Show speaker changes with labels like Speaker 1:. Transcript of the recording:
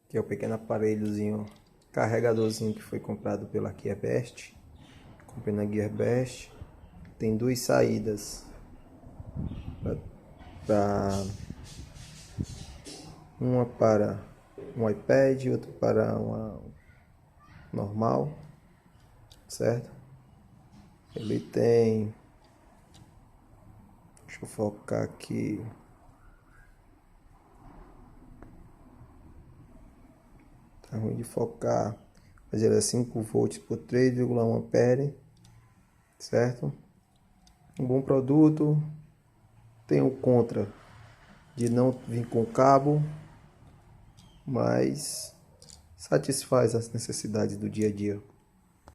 Speaker 1: que é o pequeno aparelhozinho carregadorzinho que foi comprado pela Gearbest. Comprei na Gearbest. Tem duas saídas para uma para um iPad e outra para uma normal, certo? Ele tem, deixa eu focar aqui, tá ruim de focar, mas ele é 5 volts por 3,1 ampere, certo? Um bom produto. Tem o contra de não vir com cabo, mas satisfaz as necessidades do dia a dia.